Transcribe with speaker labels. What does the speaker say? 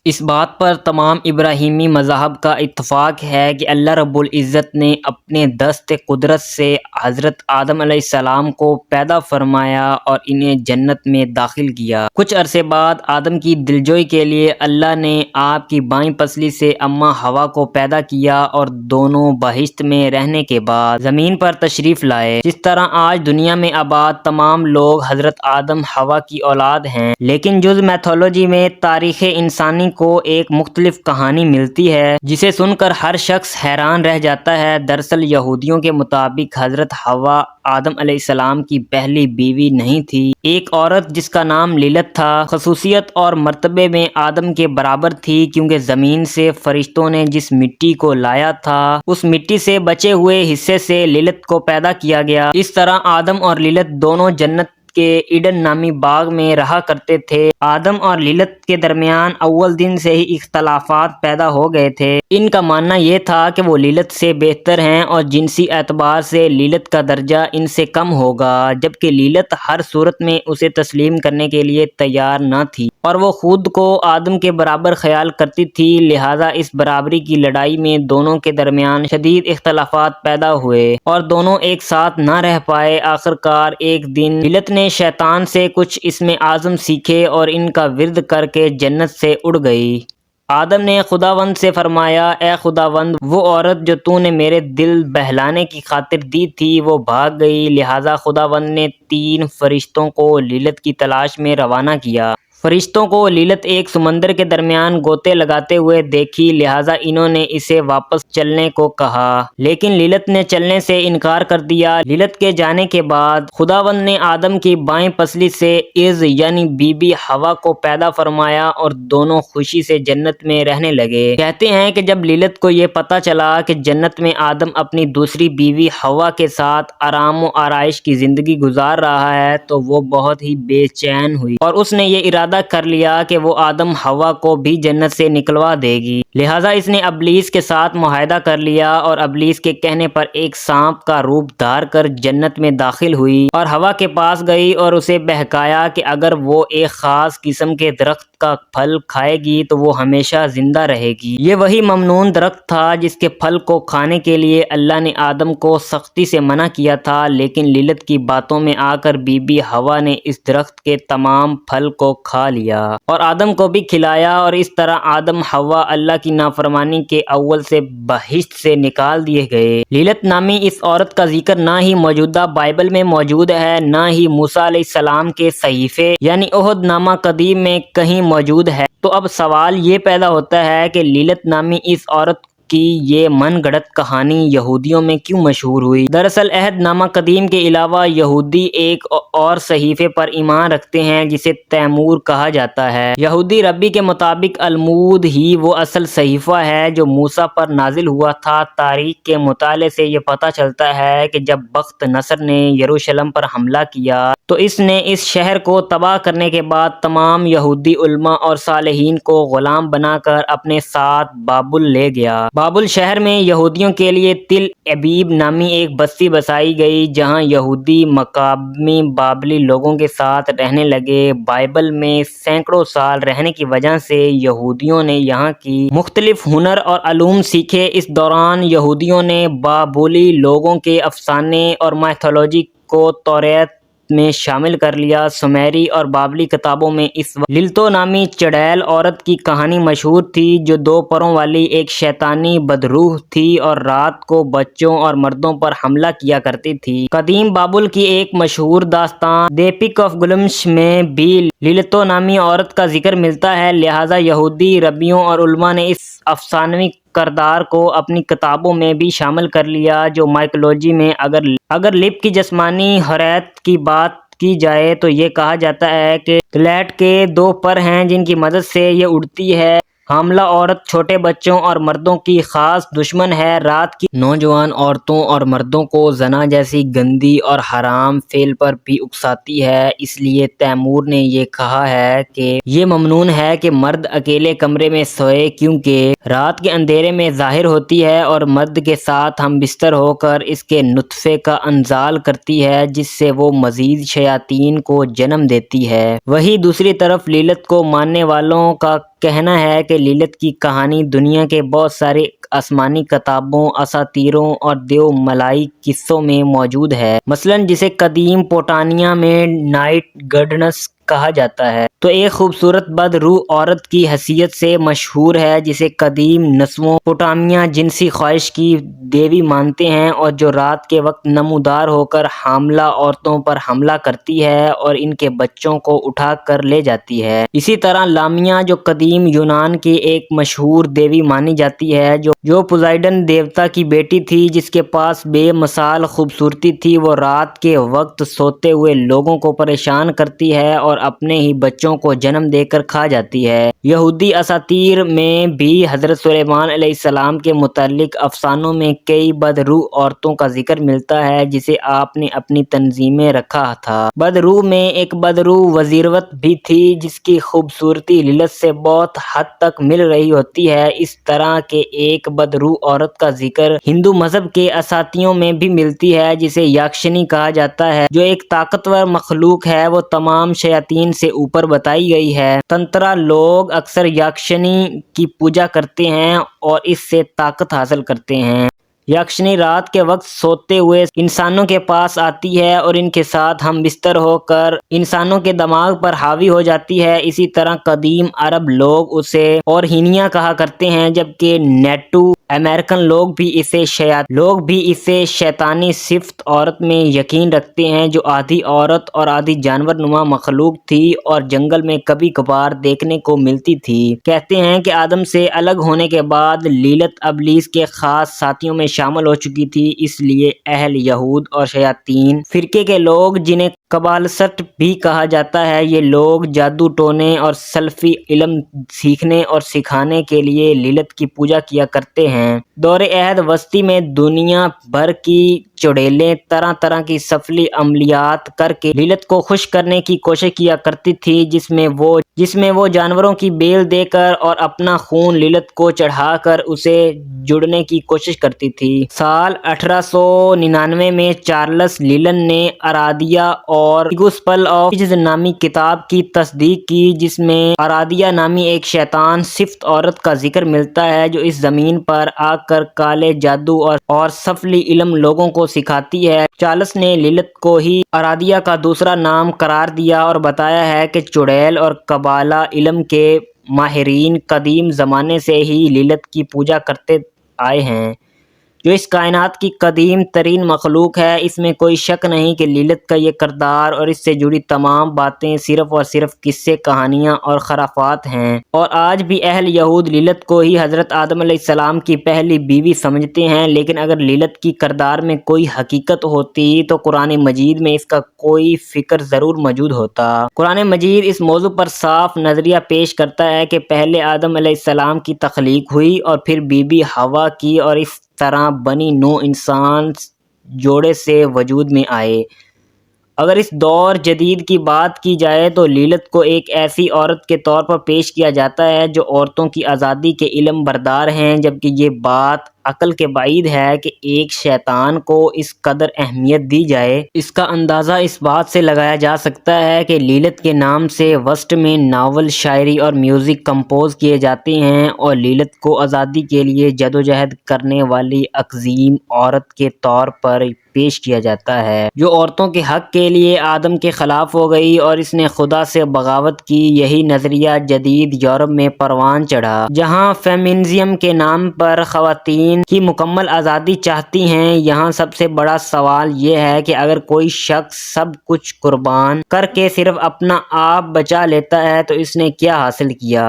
Speaker 1: اس بات پر تمام ابراہیمی مذاہب کا اتفاق ہے کہ اللہ رب العزت نے اپنے دست قدرت سے حضرت آدم علیہ السلام کو پیدا فرمایا اور انہیں جنت میں داخل کیا۔ کچھ عرصے بعد آدم کی دلجوئی کے لیے اللہ نے آپ کی بائیں پسلی سے اماں حوا کو پیدا کیا اور دونوں بہشت میں رہنے کے بعد زمین پر تشریف لائے۔ جس طرح آج دنیا میں آباد تمام لوگ حضرت آدم حوا کی اولاد ہیں، لیکن جز میتھولوجی میں تاریخ انسانی کو ایک مختلف کہانی ملتی ہے جسے سن کر ہر شخص حیران رہ جاتا ہے۔ دراصل یہودیوں کے مطابق حضرت حوا آدم علیہ السلام کی پہلی بیوی نہیں تھی، ایک عورت جس کا نام لیلت تھا۔ خصوصیت اور مرتبے میں آدم کے برابر تھی، کیونکہ زمین سے فرشتوں نے جس مٹی کو لایا تھا اس مٹی سے بچے ہوئے حصے سے لیلت کو پیدا کیا گیا۔ اس طرح آدم اور لیلت دونوں جنت کے ایڈن نامی باغ میں رہا کرتے تھے۔ آدم اور لیلت کے درمیان اول دن سے ہی اختلافات پیدا ہو گئے تھے۔ ان کا ماننا یہ تھا کہ وہ لیلت سے بہتر ہیں اور جنسی اعتبار سے لیلت کا درجہ ان سے کم ہوگا، جبکہ لیلت ہر صورت میں اسے تسلیم کرنے کے لیے تیار نہ تھی اور وہ خود کو آدم کے برابر خیال کرتی تھی۔ لہٰذا اس برابری کی لڑائی میں دونوں کے درمیان شدید اختلافات پیدا ہوئے اور دونوں ایک ساتھ نہ رہ پائے۔ آخرکار ایک دن لیلت نے شیطان سے کچھ اسم اعظم سیکھے اور ان کا ورد کر کے جنت سے اڑ گئی۔ آدم نے خداوند سے فرمایا، اے خداوند، وہ عورت جو تو نے میرے دل بہلانے کی خاطر دی تھی وہ بھاگ گئی۔ لہٰذا خداوند نے 3 فرشتوں کو لیلت کی تلاش میں روانہ کیا۔ فرشتوں کو لیلت ایک سمندر کے درمیان غوطے لگاتے ہوئے دیکھی، لہٰذا انہوں نے اسے واپس چلنے کو کہا، لیکن لیلت نے چلنے سے انکار کر دیا۔ لیلت کے جانے کے بعد خداوند نے آدم کی بائیں پسلی سے از یعنی بی بی حوا کو پیدا فرمایا اور دونوں خوشی سے جنت میں رہنے لگے۔ کہتے ہیں کہ جب لیلت کو یہ پتہ چلا کہ جنت میں آدم اپنی دوسری بیوی حوا کے ساتھ آرام و آرائش کی زندگی گزار رہا ہے تو وہ بہت ہی بے چین ہوئی اور اس نے یہ ارادہ کر لیا کہ وہ آدم حوا کو بھی جنت سے نکلوا دے گی۔ لہٰذا اس نے ابلیس کے ساتھ معاہدہ کر لیا اور ابلیس کے کہنے پر ایک سانپ کا روپ دھار کر جنت میں داخل ہوئی اور حوا کے پاس گئی اور اسے بہکایا کہ اگر وہ ایک خاص قسم کے درخت کا پھل کھائے گی تو وہ ہمیشہ زندہ رہے گی۔ یہ وہی ممنون درخت تھا جس کے پھل کو کھانے کے لیے اللہ نے آدم کو سختی سے منع کیا تھا، لیکن لیلت کی باتوں میں آ کر بی بی حوا نے اس درخت کے تمام پھل کو کھا لیا اور آدم کو بھی کھلایا، اور اس طرح آدم حوا اللہ کی نافرمانی کے اول سے بہشت سے نکال دیے گئے۔ لیلت نامی اس عورت کا ذکر نہ ہی موجودہ بائبل میں موجود ہے، نہ ہی موسیٰ علیہ السلام کے صحیفے یعنی عہد نامہ قدیم میں کہیں موجود ہے۔ تو اب سوال یہ پیدا ہوتا ہے کہ لیلت نامی اس عورت کی یہ من گھڑت کہانی یہودیوں میں کیوں مشہور ہوئی؟ دراصل عہد نامہ قدیم کے علاوہ یہودی ایک اور صحیفے پر ایمان رکھتے ہیں جسے تیمور کہا جاتا ہے۔ یہودی ربی کے مطابق المود ہی وہ اصل صحیفہ ہے جو موسیٰ پر نازل ہوا تھا۔ تاریخ کے مطالعے سے یہ پتہ چلتا ہے کہ جب بخت نصر نے یروشلم پر حملہ کیا تو اس نے اس شہر کو تباہ کرنے کے بعد تمام یہودی علماء اور صالحین کو غلام بنا کر اپنے ساتھ بابل لے گیا۔ بابل شہر میں یہودیوں کے لیے تل ابیب نامی ایک بستی بسائی گئی جہاں یہودی مقامی بابلی لوگوں کے ساتھ رہنے لگے۔ بائبل میں سینکڑوں سال رہنے کی وجہ سے یہودیوں نے یہاں کی مختلف ہنر اور علوم سیکھے۔ اس دوران یہودیوں نے بابلی لوگوں کے افسانے اور میتھولوجی کو توریت میں شامل کر لیا۔ سمیری اور بابلی کتابوں میں اس وقت للتو نامی چڑیل عورت کی کہانی مشہور تھی جو 2 پروں والی ایک شیطانی بدروح تھی اور رات کو بچوں اور مردوں پر حملہ کیا کرتی تھی۔ قدیم بابل کی ایک مشہور داستان دی ایپک آف گلگمش میں بھی للتو نامی عورت کا ذکر ملتا ہے، لہٰذا یہودی ربیوں اور علماء نے اس افسانوی کردار کو اپنی کتابوں میں بھی شامل کر لیا۔ جو مائیکولوجی میں اگر لپ کی جسمانی حریت کی بات کی جائے تو یہ کہا جاتا ہے کہ لیٹ کے 2 پر ہیں جن کی مدد سے یہ اڑتی ہے۔ حاملہ عورت چھوٹے بچوں اور مردوں کی خاص دشمن ہے۔ رات کی نوجوان عورتوں اور مردوں کو زنا جیسی گندی اور حرام فعل پر بھی اکساتی ہے۔ اس لیے تیمور نے یہ کہا ہے کہ یہ ممنوع ہے کہ مرد اکیلے کمرے میں سوئے کیونکہ رات کے اندھیرے میں ظاہر ہوتی ہے اور مرد کے ساتھ ہم بستر ہو کر اس کے نطفے کا انزال کرتی ہے جس سے وہ مزید شیاطین کو جنم دیتی ہے۔ وہی دوسری طرف لیلت کو ماننے والوں کا کہنا ہے کہ لیلت کی کہانی دنیا کے بہت سارے آسمانی کتابوں، اساطیروں اور دیو ملائی قصوں میں موجود ہے۔ مثلاً جسے قدیم پوٹانیا میں نائٹ گڈنس کہا جاتا ہے، تو ایک خوبصورت بد روح عورت کی حیثیت سے مشہور ہے جسے قدیم نسووں پوٹامیا جنسی خواہش کی دیوی مانتے ہیں، اور جو رات کے وقت نمودار ہو کر حاملہ عورتوں پر حملہ کرتی ہے اور ان کے بچوں کو اٹھا کر لے جاتی ہے۔ اسی طرح لامیا جو قدیم یونان کی ایک مشہور دیوی مانی جاتی ہے، جو پوزائیڈن دیوتا کی بیٹی تھی جس کے پاس بے مثال خوبصورتی تھی، وہ رات کے وقت سوتے ہوئے لوگوں کو پریشان کرتی ہے اور اپنے ہی بچوں کو جنم دے کر کھا جاتی ہے۔ یہودی اساطیر میں بھی حضرت سلیمان علیہ السلام کے متعلق افسانوں میں کئی بدروح عورتوں کا ذکر ملتا ہے جسے آپ نے اپنی تنظیم میں رکھا تھا۔ بدروح میں ایک بدروح وزیروت بھی تھی جس کی خوبصورتی لیلت سے بہت حد تک مل رہی ہوتی ہے۔ اس طرح کے ایک بدروح عورت کا ذکر ہندو مذہب کے اساطیروں میں بھی ملتی ہے جسے یاکشنی کہا جاتا ہے، جو ایک طاقتور مخلوق ہے۔ وہ تمام شیاطین سے اوپر بتائی گئی ہے۔ تنترا لوگ اکثر یاکشنی کی پوجا کرتے ہیں اور اس سے طاقت حاصل کرتے ہیں۔ یاکشنی رات کے وقت سوتے ہوئے انسانوں کے پاس آتی ہے اور ان کے ساتھ ہم بستر ہو کر انسانوں کے دماغ پر حاوی ہو جاتی ہے۔ اسی طرح قدیم عرب لوگ اسے اورہینیا کہا کرتے ہیں، جبکہ نیٹو امریکن لوگ بھی اسے شیطانی صفت عورت میں یقین رکھتے ہیں، جو آدھی عورت اور آدھی جانور نما مخلوق تھی اور جنگل میں کبھی کبھار دیکھنے کو ملتی تھی۔ کہتے ہیں کہ آدم سے الگ ہونے کے بعد لیلت ابلیس کے خاص ساتھیوں میں شامل ہو چکی تھی، اس لیے اہل یہود اور شیاطین فرقے کے لوگ، جنہیں قبالسٹ بھی کہا جاتا ہے، یہ لوگ جادو ٹونے اور سلفی علم سیکھنے اور سکھانے کے لیے لیلت کی پوجا کیا کرتے ہیں۔ دور عہد وسطی میں دنیا بھر کی چڑیلیں طرح طرح کی سفلی عملیات کر کے لیلت کو خوش کرنے کی کوشش کیا کرتی تھی، جس میں وہ جانوروں کی بیل دے کر اور اپنا خون لیلت کو چڑھا کر اسے جڑنے کی کوشش کرتی تھی۔ سال 1899 میں چارلس لیلن نے ارادیہ اور گوسپل آف ویچز نامی کتاب کی تصدیق کی، جس میں ارادیہ نامی ایک شیطان صفت عورت کا ذکر ملتا ہے جو اس زمین پر آ کر کالے جادو اور سفلی علم لوگوں کو سکھاتی ہے۔ چارلس نے لیلت کو ہی ارادیہ کا دوسرا نام قرار دیا اور بتایا ہے کہ چڑیل اور قبالہ علم کے ماہرین قدیم زمانے سے ہی لیلت کی پوجا کرتے آئے ہیں، جو اس کائنات کی قدیم ترین مخلوق ہے۔ اس میں کوئی شک نہیں کہ لیلت کا یہ کردار اور اس سے جڑی تمام باتیں صرف اور صرف قصے، کہانیاں اور خرافات ہیں، اور آج بھی اہل یہود لیلت کو ہی حضرت آدم علیہ السلام کی پہلی بیوی سمجھتے ہیں۔ لیکن اگر لیلت کی کردار میں کوئی حقیقت ہوتی تو قرآن مجید میں اس کا کوئی فکر ضرور موجود ہوتا۔ قرآن مجید اس موضوع پر صاف نظریہ پیش کرتا ہے کہ پہلے آدم علیہ السلام کی تخلیق ہوئی اور پھر بی بی حوا کی، اور اس طرح بنی نوع انسان جوڑے سے وجود میں آئے۔ اگر اس دور جدید کی بات کی جائے تو لیلت کو ایک ایسی عورت کے طور پر پیش کیا جاتا ہے جو عورتوں کی آزادی کے علم بردار ہیں، جبکہ یہ بات عقل کے بعید ہے کہ ایک شیطان کو اس قدر اہمیت دی جائے۔ اس کا اندازہ اس بات سے لگایا جا سکتا ہے کہ لیلت کے نام سے وسط میں ناول، شاعری اور میوزک کمپوز کیے جاتے ہیں، اور لیلت کو آزادی کے لیے جدوجہد کرنے والی عظیم عورت کے طور پر پیش کیا جاتا ہے، جو عورتوں کے حق کے لیے آدم کے خلاف ہو گئی اور اس نے خدا سے بغاوت کی۔ یہی نظریہ جدید یورپ میں پروان چڑھا، جہاں فیمینزم کے نام پر خواتین کی مکمل آزادی چاہتی ہیں۔ یہاں سب سے بڑا سوال یہ ہے کہ اگر کوئی شخص سب کچھ قربان کر کے صرف اپنا آپ بچا لیتا ہے تو اس نے کیا حاصل کیا؟